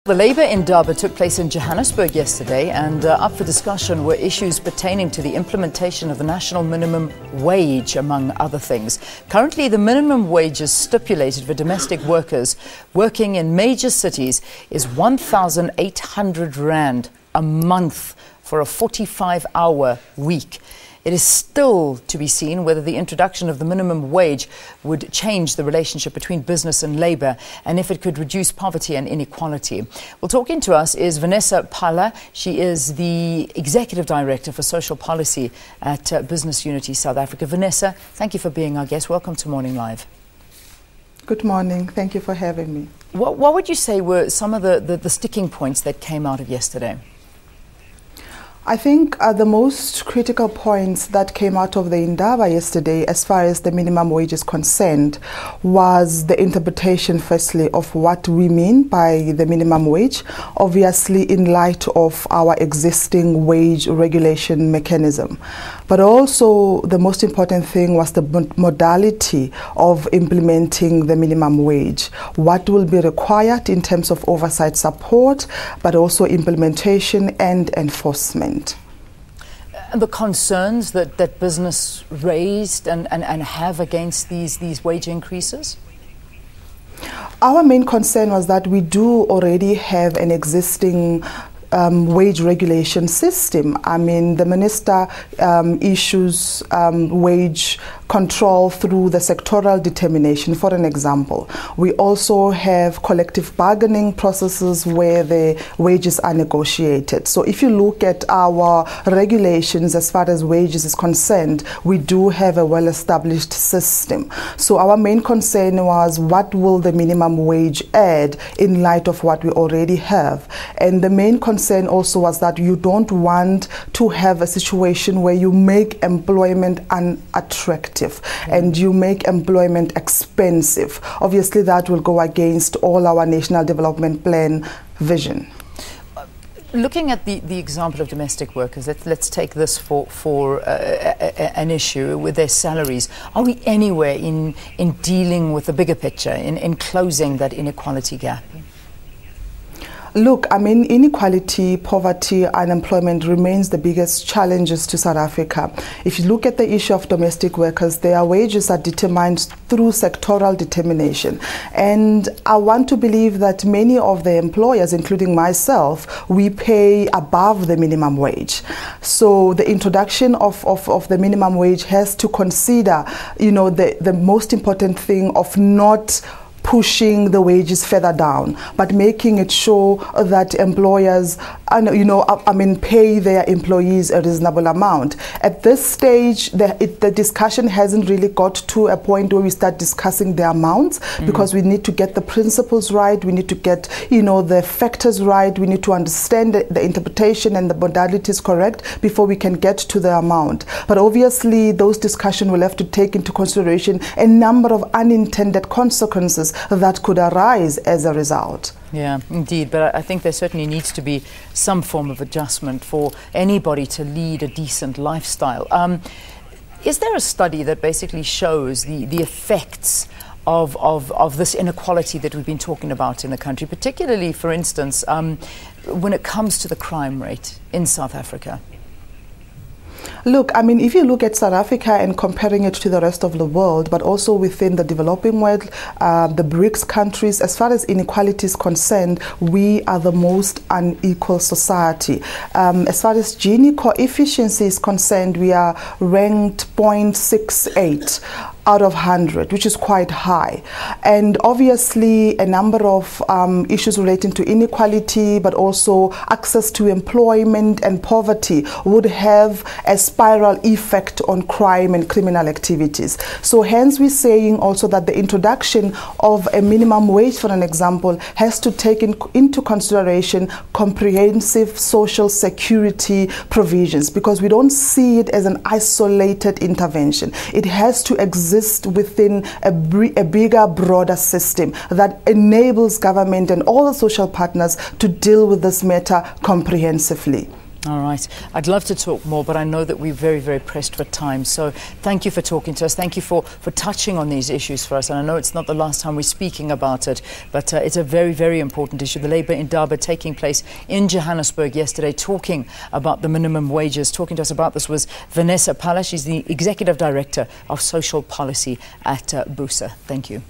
The Labour Indaba took place in Johannesburg yesterday, and up for discussion were issues pertaining to the implementation of the national minimum wage, among other things. Currently, the minimum wages stipulated for domestic workers working in major cities is 1,800 rand a month for a 45-hour week. It is still to be seen whether the introduction of the minimum wage would change the relationship between business and labour and if it could reduce poverty and inequality. Well, talking to us is Vanessa Phala. She is the Executive Director for Social Policy at Business Unity South Africa. Vanessa, thank you for being our guest. Welcome to Morning Live. Good morning. Thank you for having me. What would you say were some of the sticking points that came out of yesterday? I think the most critical points that came out of the Indaba yesterday, as far as the minimum wage is concerned, was the interpretation, firstly, of what we mean by the minimum wage, obviously in light of our existing wage regulation mechanism. But also, the most important thing was the modality of implementing the minimum wage. What will be required in terms of oversight support, but also implementation and enforcement. And the concerns that business raised and have against these wage increases? Our main concern was that we do already have an existing wage regulation system. I mean, the minister issues wage control through the sectoral determination, for an example. We also have collective bargaining processes where the wages are negotiated. So if you look at our regulations as far as wages is concerned, we do have a well-established system. So our main concern was, what will the minimum wage add in light of what we already have? And the main concern also was that you don't want to have a situation where you make employment unattractive and you make employment expensive. Obviously, that will go against all our National Development Plan vision. Looking at the example of domestic workers, let's take this for an issue with their salaries. Are we anywhere in dealing with the bigger picture, in closing that inequality gap? Look, I mean, inequality, poverty, unemployment remains the biggest challenges to South Africa. If you look at the issue of domestic workers, their wages are determined through sectoral determination. And I want to believe that many of the employers, including myself, we pay above the minimum wage. So the introduction of the minimum wage has to consider, you know, the most important thing of not pushing the wages further down, but making it sure that employers, pay their employees a reasonable amount. At this stage, the discussion hasn't really got to a point where we start discussing the amounts, because we need to get the principles right, we need to get, the factors right, we need to understand the interpretation and the modalities correct before we can get to the amount. But obviously, those discussions will have to take into consideration a number of unintended consequences that could arise as a result. Yeah, indeed. But I think there certainly needs to be some form of adjustment for anybody to lead a decent lifestyle. Is there a study that basically shows the effects of this inequality that we've been talking about in the country, particularly, for instance, when it comes to the crime rate in South Africa? Look, I mean, if you look at South Africa and comparing it to the rest of the world, but also within the developing world, the BRICS countries, as far as inequality is concerned, we are the most unequal society. As far as Gini coefficient is concerned, we are ranked 0.68 out of 100, which is quite high. And obviously a number of issues relating to inequality, but also access to employment and poverty would have a spiral effect on crime and criminal activities. So hence we're saying also that the introduction of a minimum wage, for an example, has to take into consideration comprehensive social security provisions, because we don't see it as an isolated intervention. It has to exist within a bigger, broader system that enables government and all the social partners to deal with this matter comprehensively. All right. I'd love to talk more, but I know that we're very, very pressed for time. So thank you for talking to us. Thank you for touching on these issues for us. And I know it's not the last time we're speaking about it, but it's a very, very important issue. The Labour Indaba taking place in Johannesburg yesterday, talking about the minimum wages. Talking to us about this was Vanessa Pala. She's the Executive Director of Social Policy at BUSA. Thank you.